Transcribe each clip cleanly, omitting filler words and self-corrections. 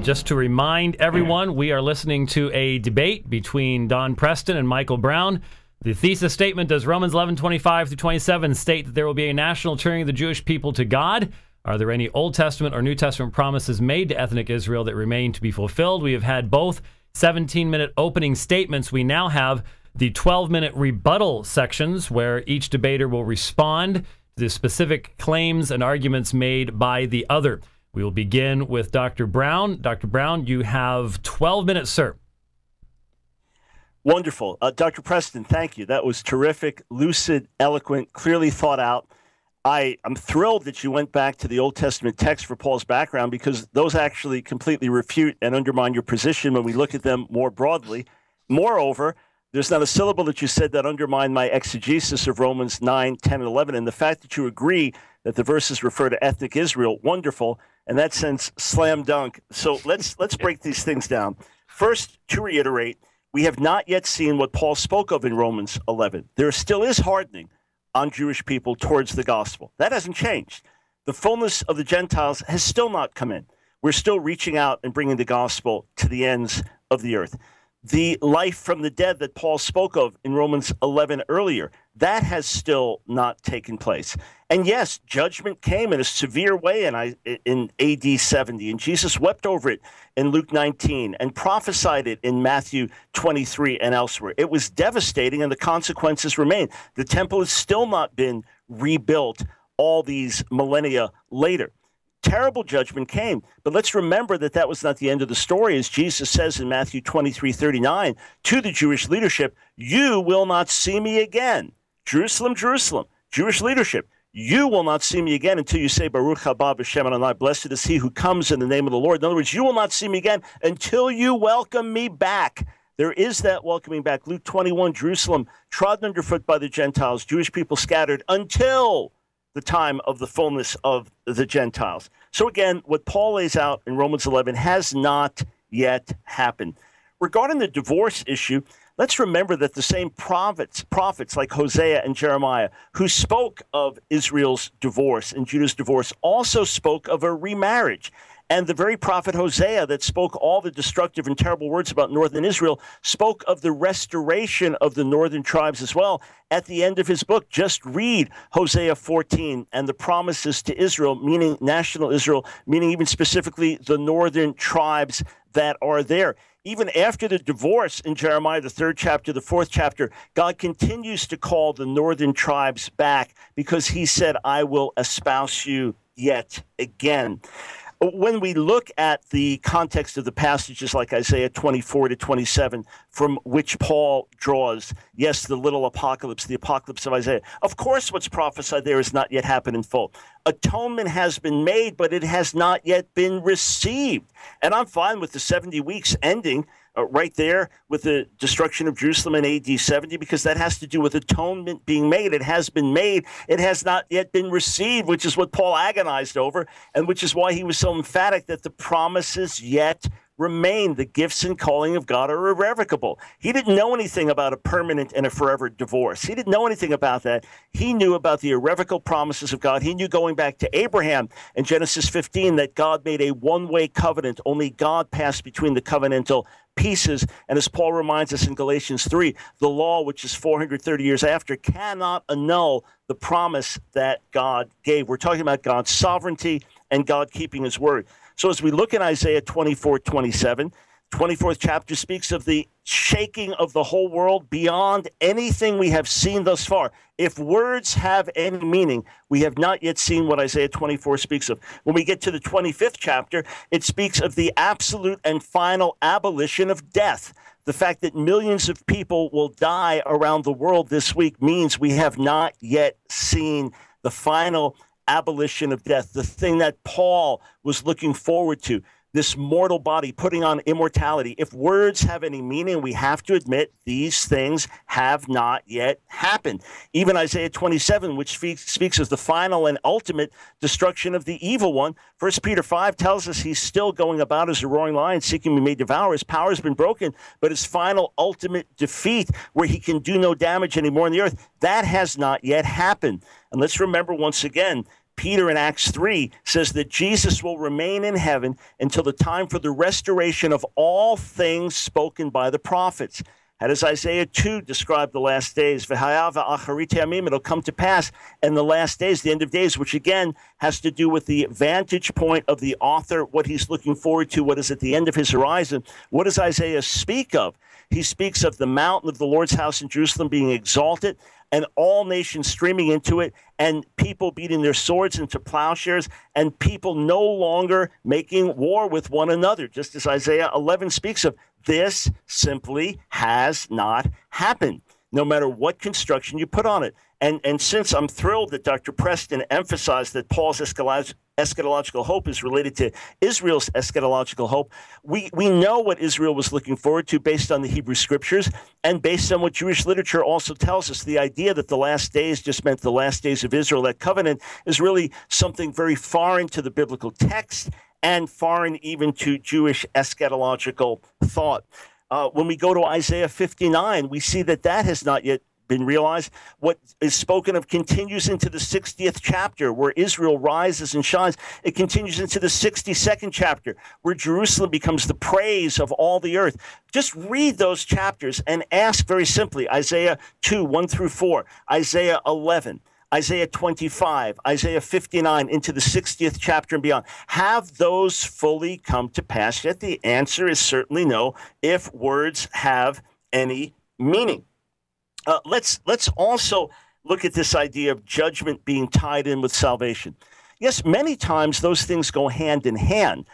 Just to remind everyone, we are listening to a debate between Don Preston and Michael Brown. The thesis statement, does Romans 11:25 through 27 state that there will be a national turning of the Jewish people to God? Are there any Old Testament or New Testament promises made to ethnic Israel that remain to be fulfilled? We have had both 17-minute opening statements. We now have the 12-minute rebuttal sections where each debater will respond to the specific claims and arguments made by the other. We will begin with Dr. Brown. Dr. Brown, you have 12 minutes, sir. Wonderful. Dr. Preston, thank you. That was terrific, lucid, eloquent, clearly thought out. I'm thrilled that you went back to the Old Testament text for Paul's background, because those actually completely refute and undermine your position when we look at them more broadly. Moreover, there's not a syllable that you said that undermined my exegesis of Romans 9, 10, and 11. And the fact that you agree that the verses refer to ethnic Israel, wonderful. In that sense, slam dunk. So let's break these things down. First, to reiterate, we have not yet seen what Paul spoke of in Romans 11. There still is hardening on Jewish people towards the gospel. That hasn't changed. The fullness of the Gentiles has still not come in. We're still reaching out and bringing the gospel to the ends of the earth. The life from the dead that Paul spoke of in Romans 11 earlier, that has still not taken place. And yes, judgment came in a severe way in AD 70, and Jesus wept over it in Luke 19 and prophesied it in Matthew 23 and elsewhere. It was devastating, and the consequences remain. The temple has still not been rebuilt all these millennia later. Terrible judgment came. But let's remember that that was not the end of the story. As Jesus says in Matthew 23:39 to the Jewish leadership, you will not see me again. Jerusalem, Jerusalem, Jewish leadership, you will not see me again until you say, Baruch haba b'shem Adonai, blessed is he who comes in the name of the Lord. In other words, you will not see me again until you welcome me back. There is that welcoming back. Luke 21, Jerusalem, trodden underfoot by the Gentiles, Jewish people scattered until the time of the fullness of the Gentiles. So again, what Paul lays out in Romans 11 has not yet happened. Regarding the divorce issue, let's remember that the same prophets like Hosea and Jeremiah, who spoke of Israel's divorce and Judah's divorce, also spoke of a remarriage. And the very prophet Hosea that spoke all the destructive and terrible words about northern Israel spoke of the restoration of the northern tribes as well. At the end of his book, just read Hosea 14 and the promises to Israel, meaning national Israel, meaning even specifically the northern tribes that are there. Even after the divorce in Jeremiah, the 3rd chapter, the 4th chapter, God continues to call the northern tribes back because he said, I will espouse you yet again. When we look at the context of the passages like Isaiah 24 to 27, from which Paul draws, yes, the little apocalypse, the apocalypse of Isaiah, of course what's prophesied there has not yet happened in full. Atonement has been made, but it has not yet been received. And I'm fine with the 70 weeks ending right there with the destruction of Jerusalem in AD 70, because that has to do with atonement being made. It has been made. It has not yet been received, which is what Paul agonized over, and which is why he was so emphatic that the promises yet remain. The gifts and calling of God are irrevocable. He didn't know anything about a permanent and a forever divorce. He didn't know anything about that. He knew about the irrevocable promises of God. He knew, going back to Abraham in Genesis 15, that God made a one-way covenant. Only God passed between the covenantal pieces. And as Paul reminds us in Galatians 3, the law, which is 430 years after, cannot annul the promise that God gave. We're talking about God's sovereignty and God keeping his word. So as we look at Isaiah 24:27, 24th chapter speaks of the shaking of the whole world beyond anything we have seen thus far. If words have any meaning, we have not yet seen what Isaiah 24 speaks of. When we get to the 25th chapter, it speaks of the absolute and final abolition of death. The fact that millions of people will die around the world this week means we have not yet seen the final abolition of death, the thing that Paul was looking forward to, this mortal body putting on immortality. If words have any meaning, we have to admit these things have not yet happened. Even Isaiah 27, which speaks of the final and ultimate destruction of the evil one, 1 Peter 5 tells us he's still going about as a roaring lion, seeking to be made devour. His power has been broken, but his final ultimate defeat, where he can do no damage anymore on the earth, that has not yet happened. And let's remember once again, Peter in Acts 3 says that Jesus will remain in heaven until the time for the restoration of all things spoken by the prophets. How does Isaiah 2 describe the last days? It'll come to pass in the last days, the end of days, which again has to do with the vantage point of the author, what he's looking forward to, what is at the end of his horizon. What does Isaiah speak of? He speaks of the mountain of the Lord's house in Jerusalem being exalted, and all nations streaming into it, and people beating their swords into plowshares, and people no longer making war with one another, just as Isaiah 11 speaks of. This simply has not happened, no matter what construction you put on it. And since I'm thrilled that Dr. Preston emphasized that Paul's eschatological hope is related to Israel's eschatological hope, we know what Israel was looking forward to based on the Hebrew Scriptures and based on what Jewish literature also tells us. The idea that the last days just meant the last days of Israel, that covenant, is really something very foreign to the biblical text and foreign even to Jewish eschatological thought. When we go to Isaiah 59, we see that has not yet been realized. What is spoken of continues into the 60th chapter, where Israel rises and shines. It continues into the 62nd chapter, where Jerusalem becomes the praise of all the earth. Just read those chapters and ask very simply, Isaiah 2, 1 through 4, Isaiah 11, Isaiah 25, Isaiah 59, into the 60th chapter and beyond. Have those fully come to pass yet? The answer is certainly no, if words have any meaning. Let's also look at this idea of judgment being tied in with salvation. Yes, many times those things go hand in hand.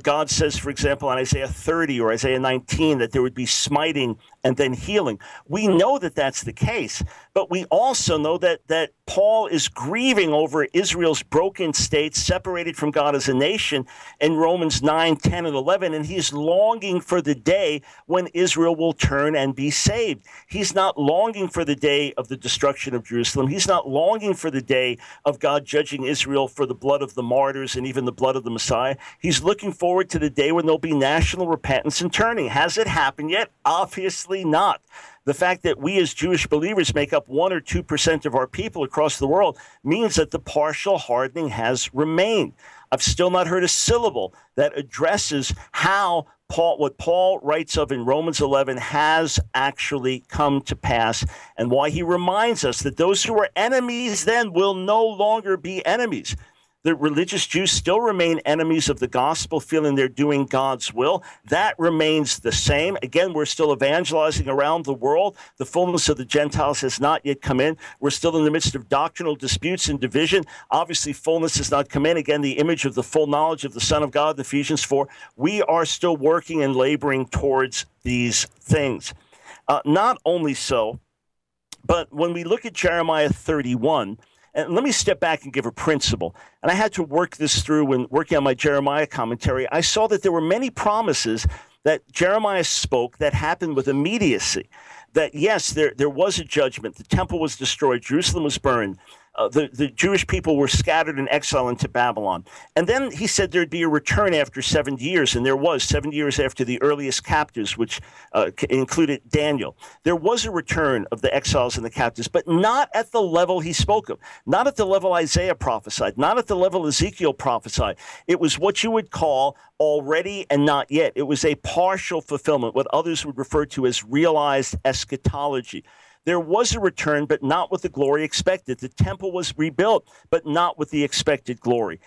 God says, for example, in Isaiah 30 or Isaiah 19, that there would be smiting and then healing. We know that that's the case, but we also know that Paul is grieving over Israel's broken state, separated from God as a nation, in Romans 9, 10, and 11, and he's longing for the day when Israel will turn and be saved. He's not longing for the day of the destruction of Jerusalem. He's not longing for the day of God judging Israel for the blood of the martyrs and even the blood of the Messiah. He's looking forward to the day when there'll be national repentance and turning. Has it happened yet? Obviously not. The fact that we as Jewish believers make up 1 or 2% of our people across the world means that the partial hardening has remained. I've still not heard a syllable that addresses how what Paul writes of in Romans 11 has actually come to pass, and why he reminds us that those who were enemies then will no longer be enemies. The religious Jews still remain enemies of the gospel, feeling they're doing God's will. That remains the same. Again, we're still evangelizing around the world. The fullness of the Gentiles has not yet come in. We're still in the midst of doctrinal disputes and division. Obviously, fullness has not come in. Again, the image of the full knowledge of the Son of God, Ephesians 4. We are still working and laboring towards these things. Not only so, but when we look at Jeremiah 31, and let me step back and give a principle. And I had to work this through when working on my Jeremiah commentary. I saw that there were many promises that Jeremiah spoke that happened with immediacy. That, yes, there was a judgment. The temple was destroyed. Jerusalem was burned. The Jewish people were scattered in exile into Babylon. And then he said there'd be a return after 70 years, and there was 70 years after the earliest captives, which included Daniel. There was a return of the exiles and the captives, but not at the level he spoke of, not at the level Isaiah prophesied, not at the level Ezekiel prophesied. It was what you would call already and not yet. It was a partial fulfillment, what others would refer to as realized eschatology. There was a return, but not with the glory expected. The temple was rebuilt, but not with the expected glory.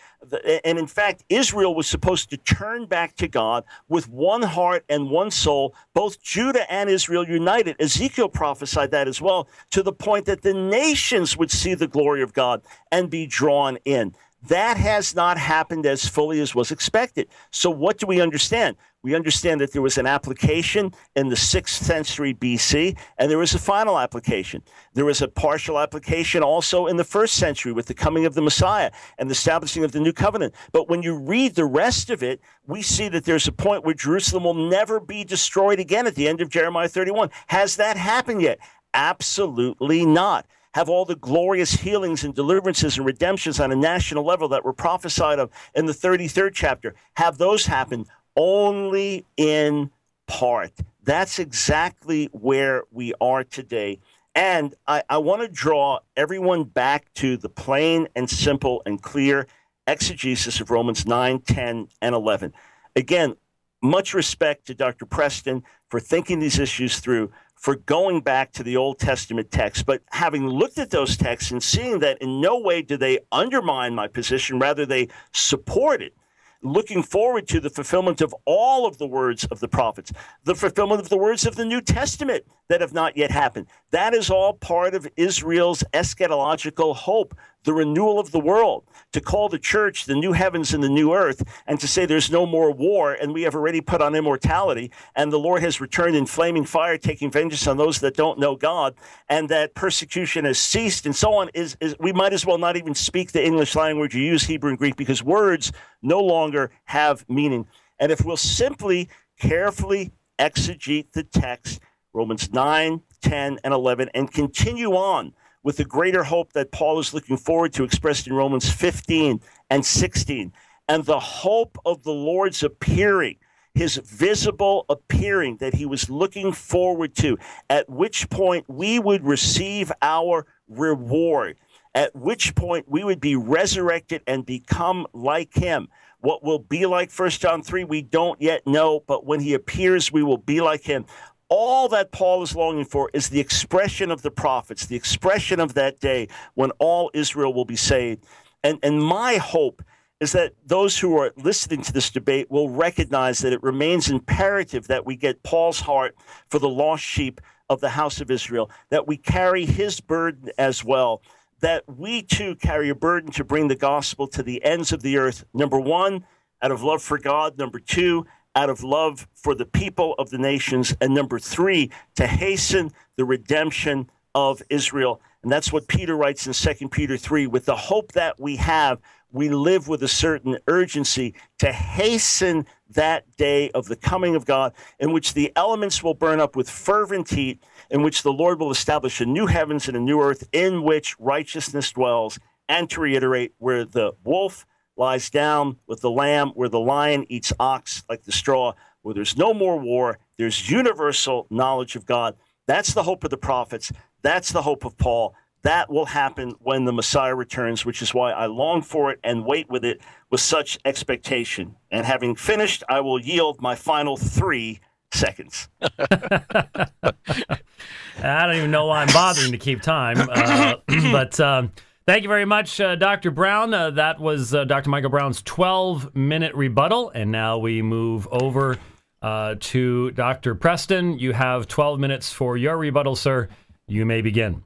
And in fact, Israel was supposed to turn back to God with one heart and one soul, both Judah and Israel united. Ezekiel prophesied that as well, to the point that the nations would see the glory of God and be drawn in. That has not happened as fully as was expected. So what do we understand? We understand that there was an application in the 6th century BC, and there was a final application. There was a partial application also in the 1st century with the coming of the Messiah and the establishing of the new covenant. But when you read the rest of it, we see that there's a point where Jerusalem will never be destroyed again at the end of Jeremiah 31. Has that happened yet? Absolutely not. Have all the glorious healings and deliverances and redemptions on a national level that were prophesied of in the 33rd chapter, have those happened? Only in part. That's exactly where we are today. And I want to draw everyone back to the plain and simple and clear exegesis of Romans 9, 10, and 11. Again, much respect to Dr. Preston for thinking these issues through, for going back to the Old Testament text, but having looked at those texts and seeing that in no way do they undermine my position, rather they support it. Looking forward to the fulfillment of all of the words of the prophets, the fulfillment of the words of the New Testament that have not yet happened. That is all part of Israel's eschatological hope, the renewal of the world, to call the church the new heavens and the new earth, and to say there's no more war, and we have already put on immortality, and the Lord has returned in flaming fire, taking vengeance on those that don't know God, and that persecution has ceased, and so on. Is we might as well not even speak the English language or use Hebrew and Greek, because words no longer have meaning. And if we'll simply carefully exegete the text, Romans 9, 10, and 11, and continue on with the greater hope that Paul is looking forward to, expressed in Romans 15 and 16, and the hope of the Lord's appearing, his visible appearing that he was looking forward to, at which point we would receive our reward, at which point we would be resurrected and become like him. What will be like, 1 John 3, we don't yet know, but when he appears, we will be like him. All that Paul is longing for is the expression of the prophets, the expression of that day when all Israel will be saved. And my hope is that those who are listening to this debate will recognize that it remains imperative that we get Paul's heart for the lost sheep of the house of Israel, that we carry his burden as well, that we too carry a burden to bring the gospel to the ends of the earth. Number one, out of love for God. Number two, out of love for the people of the nations. And number three, to hasten the redemption of Israel. And that's what Peter writes in 2 Peter 3. With the hope that we have, we live with a certain urgency to hasten that day of the coming of God, in which the elements will burn up with fervent heat, in which the Lord will establish a new heavens and a new earth in which righteousness dwells, and to reiterate, where the wolf lies down with the lamb, where the lion eats ox like the straw, where there's no more war, there's universal knowledge of God. That's the hope of the prophets. That's the hope of Paul. That will happen when the Messiah returns, which is why I long for it and wait with it with such expectation. And having finished, I will yield my final 3 seconds. I don't even know why I'm bothering to keep time, but thank you very much, Dr. Brown. That was Dr. Michael Brown's 12-minute rebuttal, and now we move over to Dr. Preston. You have 12 minutes for your rebuttal, sir. You may begin.